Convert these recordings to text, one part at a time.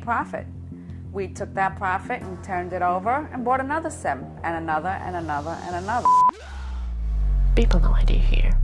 profit. We took that profit and turned it over and bought another sim, and another, and another, and another. People know I do here.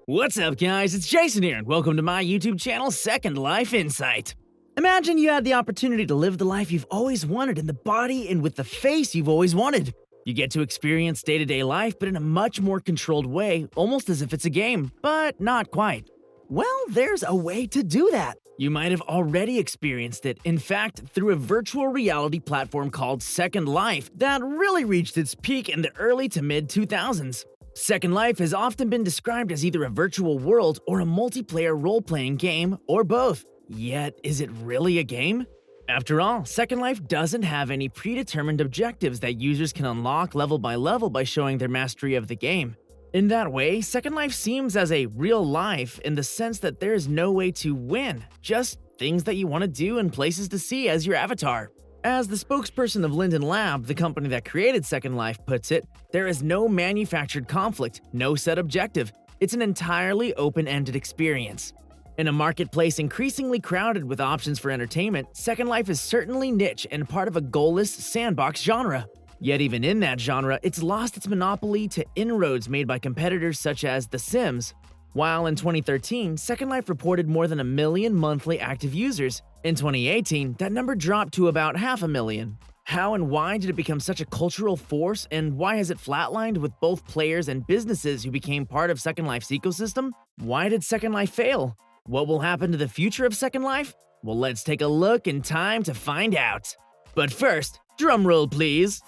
What's up, guys? It's Jason here, and welcome to my YouTube channel, Second Life Insight. Imagine you had the opportunity to live the life you've always wanted in the body and with the face you've always wanted. You get to experience day-to-day life, but in a much more controlled way, almost as if it's a game, but not quite. Well, there's a way to do that. You might have already experienced it, in fact, through a virtual reality platform called Second Life that really reached its peak in the early to mid-2000s. Second Life has often been described as either a virtual world or a multiplayer role-playing game, or both. Yet, is it really a game? After all, Second Life doesn't have any predetermined objectives that users can unlock level by showing their mastery of the game. In that way, Second Life seems as a real life in the sense that there is no way to win, just things that you want to do and places to see as your avatar. As the spokesperson of Linden Lab, the company that created Second Life, puts it, there is no manufactured conflict, no set objective. It's an entirely open-ended experience. In a marketplace increasingly crowded with options for entertainment, Second Life is certainly niche and part of a goalless sandbox genre. Yet even in that genre, it's lost its monopoly to inroads made by competitors such as The Sims. While in 2013, Second Life reported more than 1 million monthly active users. In 2018, that number dropped to about 500,000. How and why did it become such a cultural force, and why has it flatlined with both players and businesses who became part of Second Life's ecosystem? Why did Second Life fail? What will happen to the future of Second Life? Well, let's take a look in time to find out. But first, drumroll please.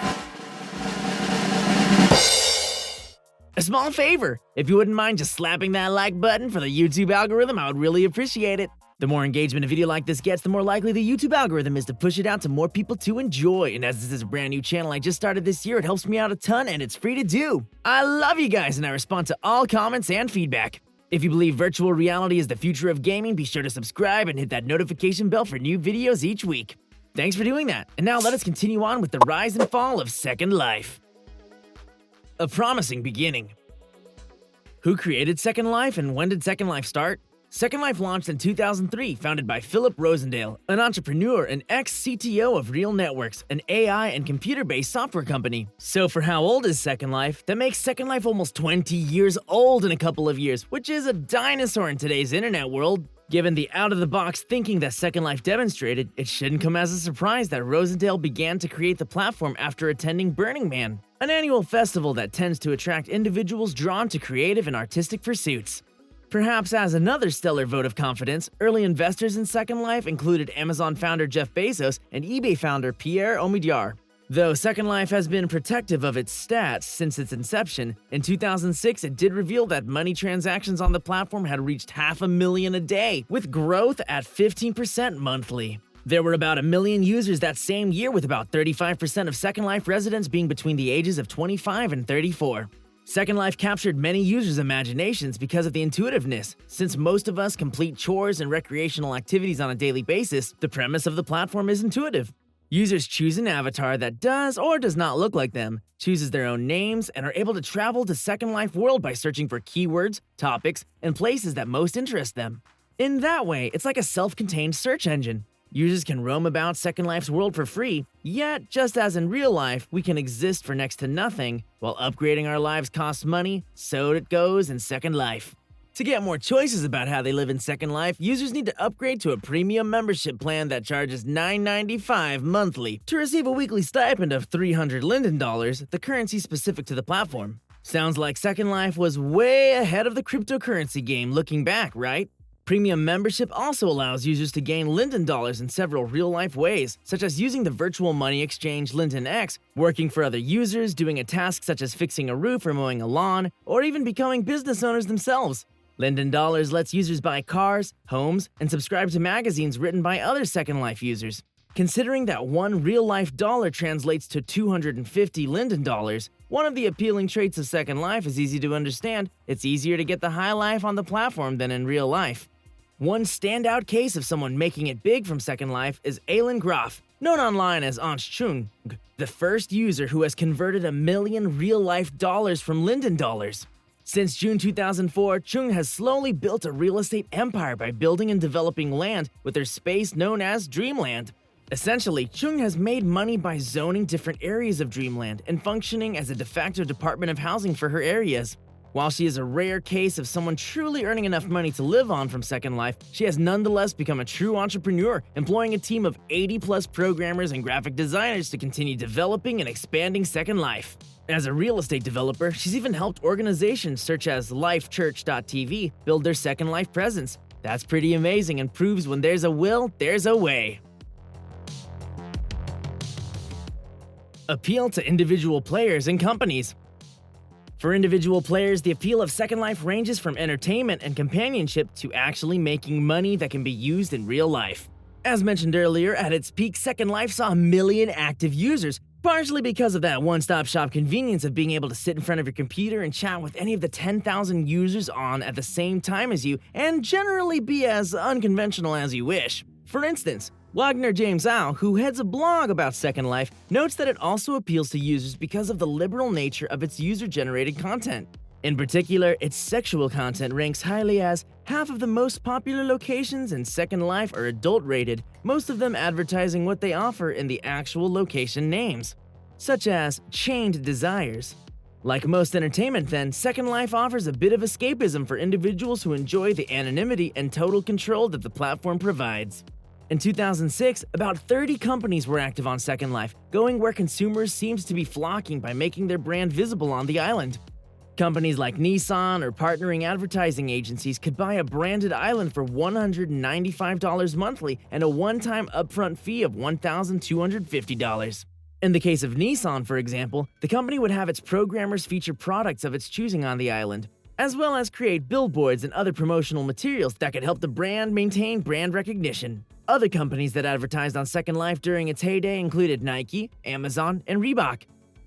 A small favor, if you wouldn't mind just slapping that like button for the YouTube algorithm, I would really appreciate it. The more engagement a video like this gets, the more likely the YouTube algorithm is to push it out to more people to enjoy. And as this is a brand new channel I just started this year, it helps me out a ton and it's free to do. I love you guys and I respond to all comments and feedback. If you believe virtual reality is the future of gaming, be sure to subscribe and hit that notification bell for new videos each week. Thanks for doing that, and now let us continue on with the rise and fall of Second Life. A promising beginning. Who created Second Life and when did Second Life start? Second Life launched in 2003, founded by Philip Rosendale, an entrepreneur and ex-CTO of Real Networks, an AI and computer-based software company. So for how old is Second Life? That makes Second Life almost 20 years old in a couple of years, which is a dinosaur in today's internet world. Given the out-of-the-box thinking that Second Life demonstrated, it shouldn't come as a surprise that Rosendale began to create the platform after attending Burning Man, an annual festival that tends to attract individuals drawn to creative and artistic pursuits. Perhaps as another stellar vote of confidence, early investors in Second Life included Amazon founder Jeff Bezos and eBay founder Pierre Omidyar. Though Second Life has been protective of its stats since its inception, in 2006 it did reveal that money transactions on the platform had reached 500,000 a day, with growth at 15% monthly. There were about 1 million users that same year, with about 35% of Second Life residents being between the ages of 25 and 34. Second Life captured many users' imaginations because of the intuitiveness. Since most of us complete chores and recreational activities on a daily basis, the premise of the platform is intuitive. Users choose an avatar that does or does not look like them, chooses their own names, and are able to travel to Second Life world by searching for keywords, topics, and places that most interest them. In that way, it's like a self-contained search engine. Users can roam about Second Life's world for free, yet just as in real life, we can exist for next to nothing. While upgrading our lives costs money, so it goes in Second Life. To get more choices about how they live in Second Life, users need to upgrade to a premium membership plan that charges $9.95 monthly to receive a weekly stipend of 300 Linden dollars, the currency specific to the platform. Sounds like Second Life was way ahead of the cryptocurrency game looking back, right? Premium membership also allows users to gain Linden dollars in several real-life ways, such as using the virtual money exchange Linden X, working for other users, doing a task such as fixing a roof or mowing a lawn, or even becoming business owners themselves. Linden dollars lets users buy cars, homes, and subscribe to magazines written by other Second Life users. Considering that one real-life dollar translates to 250 Linden dollars, one of the appealing traits of Second Life is easy to understand. It's easier to get the high life on the platform than in real life. One standout case of someone making it big from Second Life is Alan Groff, known online as Anch Chung, the first user who has converted $1 million real-life dollars from Linden dollars. Since June 2004, Chung has slowly built a real estate empire by building and developing land with their space known as Dreamland. Essentially, Chung has made money by zoning different areas of Dreamland and functioning as a de facto department of housing for her areas. While she is a rare case of someone truly earning enough money to live on from Second Life, she has nonetheless become a true entrepreneur, employing a team of 80-plus programmers and graphic designers to continue developing and expanding Second Life. As a real estate developer, she's even helped organizations such as LifeChurch.tv build their Second Life presence. That's pretty amazing and proves when there's a will, there's a way. Appeal to individual players and companies. For individual players, the appeal of Second Life ranges from entertainment and companionship to actually making money that can be used in real life. As mentioned earlier, at its peak, Second Life saw 1 million active users, partially because of that one-stop-shop convenience of being able to sit in front of your computer and chat with any of the 10,000 users on at the same time as you, and generally be as unconventional as you wish. For instance, Wagner James Au, who heads a blog about Second Life, notes that it also appeals to users because of the liberal nature of its user-generated content. In particular, its sexual content ranks highly as half of the most popular locations in Second Life are adult-rated, most of them advertising what they offer in the actual location names, such as Chained Desires. Like most entertainment then, Second Life offers a bit of escapism for individuals who enjoy the anonymity and total control that the platform provides. In 2006, about 30 companies were active on Second Life, going where consumers seems to be flocking by making their brand visible on the island. Companies like Nissan or partnering advertising agencies could buy a branded island for $195 monthly and a one-time upfront fee of $1,250. In the case of Nissan, for example, the company would have its programmers feature products of its choosing on the island, as well as create billboards and other promotional materials that could help the brand maintain brand recognition. Other companies that advertised on Second Life during its heyday included Nike, Amazon, and Reebok.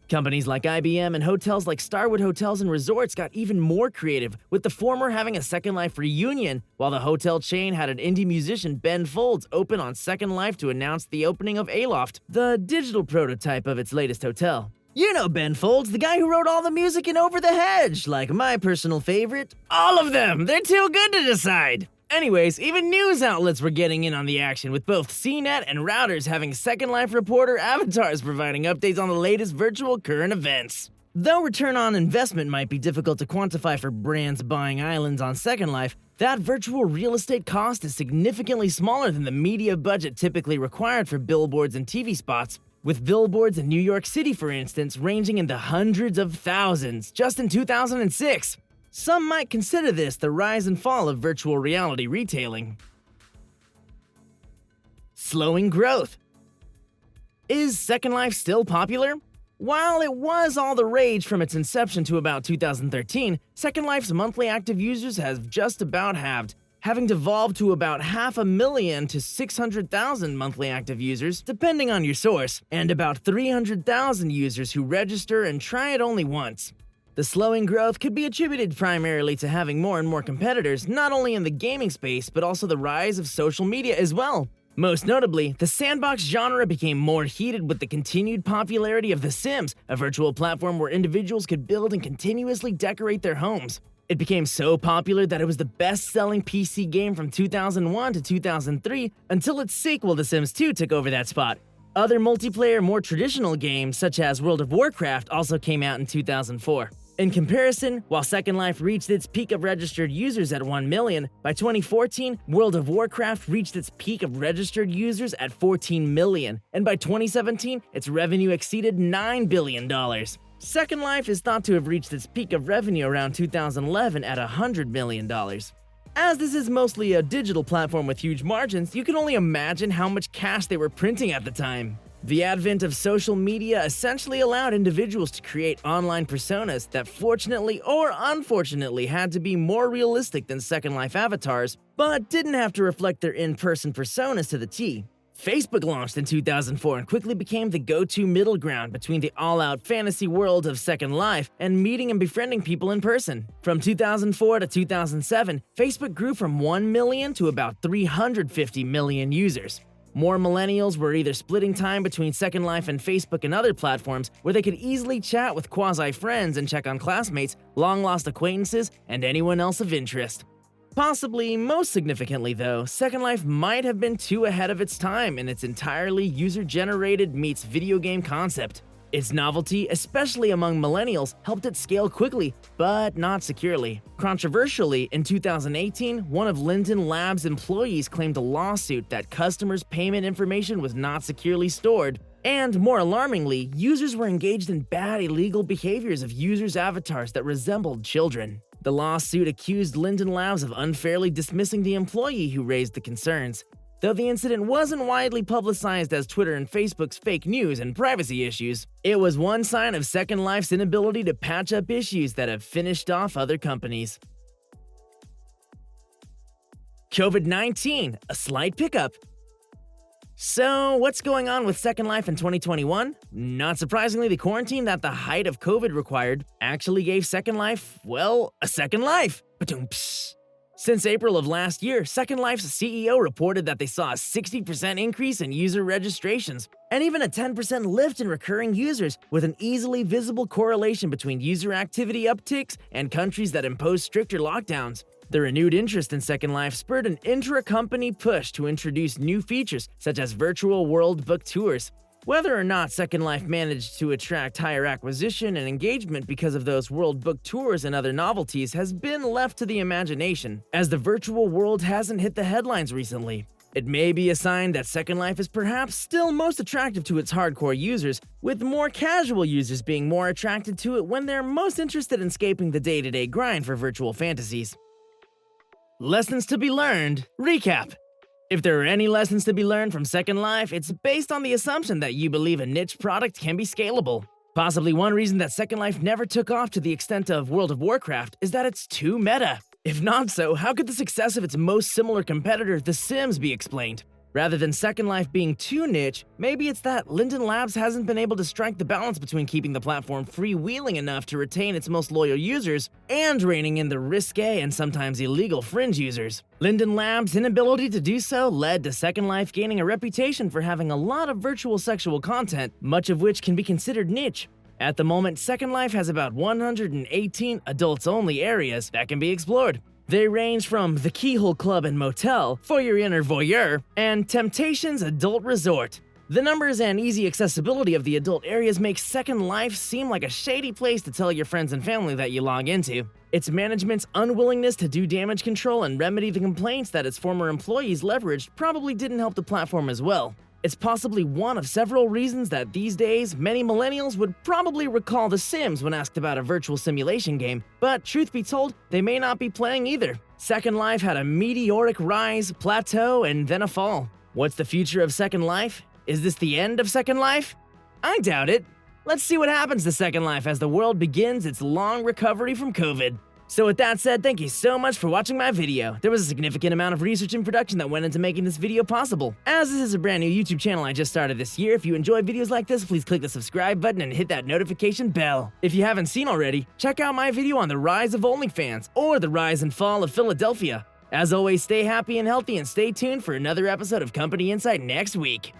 Companies like IBM and hotels like Starwood Hotels and Resorts got even more creative, with the former having a Second Life reunion, while the hotel chain had an indie musician Ben Folds open on Second Life to announce the opening of Aloft, the digital prototype of its latest hotel. You know Ben Folds, the guy who wrote all the music in Over the Hedge, like my personal favorite. All of them! They're too good to decide! Anyways, even news outlets were getting in on the action, with both CNET and Routers having Second Life reporter avatars providing updates on the latest virtual current events. Though return on investment might be difficult to quantify for brands buying islands on Second Life, that virtual real estate cost is significantly smaller than the media budget typically required for billboards and TV spots, with billboards in New York City, for instance, ranging in the hundreds of thousands just in 2006. Some might consider this the rise and fall of virtual reality retailing. Slowing growth. Is Second Life still popular? While it was all the rage from its inception to about 2013, Second Life's monthly active users have just about halved, having devolved to about 500,000 to 600,000 monthly active users, depending on your source, and about 300,000 users who register and try it only once. The slowing growth could be attributed primarily to having more and more competitors, not only in the gaming space, but also the rise of social media as well. Most notably, the sandbox genre became more heated with the continued popularity of The Sims, a virtual platform where individuals could build and continuously decorate their homes. It became so popular that it was the best-selling PC game from 2001 to 2003 until its sequel, The Sims 2, took over that spot. Other multiplayer, more traditional games, such as World of Warcraft, also came out in 2004. In comparison, while Second Life reached its peak of registered users at 1 million, by 2014, World of Warcraft reached its peak of registered users at 14 million, and by 2017, its revenue exceeded $9 billion. Second Life is thought to have reached its peak of revenue around 2011 at $100 million. As this is mostly a digital platform with huge margins, you can only imagine how much cash they were printing at the time. The advent of social media essentially allowed individuals to create online personas that fortunately or unfortunately had to be more realistic than Second Life avatars, but didn't have to reflect their in-person personas to the T. Facebook launched in 2004 and quickly became the go-to middle ground between the all-out fantasy world of Second Life and meeting and befriending people in person. From 2004 to 2007, Facebook grew from 1 million to about 350 million users. More millennials were either splitting time between Second Life and Facebook and other platforms where they could easily chat with quasi-friends and check on classmates, long-lost acquaintances, and anyone else of interest. Possibly most significantly though, Second Life might have been too ahead of its time in its entirely user-generated meets video game concept. Its novelty, especially among millennials, helped it scale quickly, but not securely. Controversially, in 2018, one of Linden Labs' employees claimed a lawsuit that customers' payment information was not securely stored. And more alarmingly, users were engaged in bad illegal behaviors of users' avatars that resembled children. The lawsuit accused Linden Labs of unfairly dismissing the employee who raised the concerns. Though the incident wasn't widely publicized as Twitter and Facebook's fake news and privacy issues, it was one sign of Second Life's inability to patch up issues that have finished off other companies. COVID-19, a slight pickup. So, what's going on with Second Life in 2021? Not surprisingly, the quarantine that the height of COVID required actually gave Second Life, well, a second life. Ba-doom-psh. Since April of last year, Second Life's CEO reported that they saw a 60% increase in user registrations, and even a 10% lift in recurring users, with an easily visible correlation between user activity upticks and countries that impose stricter lockdowns. The renewed interest in Second Life spurred an intra-company push to introduce new features such as virtual world book tours. Whether or not Second Life managed to attract higher acquisition and engagement because of those world book tours and other novelties has been left to the imagination, as the virtual world hasn't hit the headlines recently. It may be a sign that Second Life is perhaps still most attractive to its hardcore users, with more casual users being more attracted to it when they're most interested in escaping the day-to-day grind for virtual fantasies. Lessons to be learned. Recap. If there are any lessons to be learned from Second Life, it's based on the assumption that you believe a niche product can be scalable. Possibly one reason that Second Life never took off to the extent of World of Warcraft is that it's too meta. If not so, how could the success of its most similar competitor, The Sims, be explained? Rather than Second Life being too niche, maybe it's that Linden Labs hasn't been able to strike the balance between keeping the platform freewheeling enough to retain its most loyal users and reining in the risque and sometimes illegal fringe users. Linden Labs' inability to do so led to Second Life gaining a reputation for having a lot of virtual sexual content, much of which can be considered niche. At the moment, Second Life has about 118 adults-only areas that can be explored. They range from the Keyhole Club and Motel for your inner voyeur, and Temptation's Adult Resort. The numbers and easy accessibility of the adult areas make Second Life seem like a shady place to tell your friends and family that you log into. Its management's unwillingness to do damage control and remedy the complaints that its former employees leveraged probably didn't help the platform as well. It's possibly one of several reasons that these days, many millennials would probably recall The Sims when asked about a virtual simulation game, but truth be told, they may not be playing either. Second Life had a meteoric rise, plateau, and then a fall. What's the future of Second Life? Is this the end of Second Life? I doubt it. Let's see what happens to Second Life as the world begins its long recovery from COVID. So with that said, thank you so much for watching my video. There was a significant amount of research and production that went into making this video possible. As this is a brand new YouTube channel I just started this year, if you enjoy videos like this, please click the subscribe button and hit that notification bell. If you haven't seen already, check out my video on the rise of OnlyFans or the rise and fall of Philadelphia. As always, stay happy and healthy and stay tuned for another episode of Company Insight next week.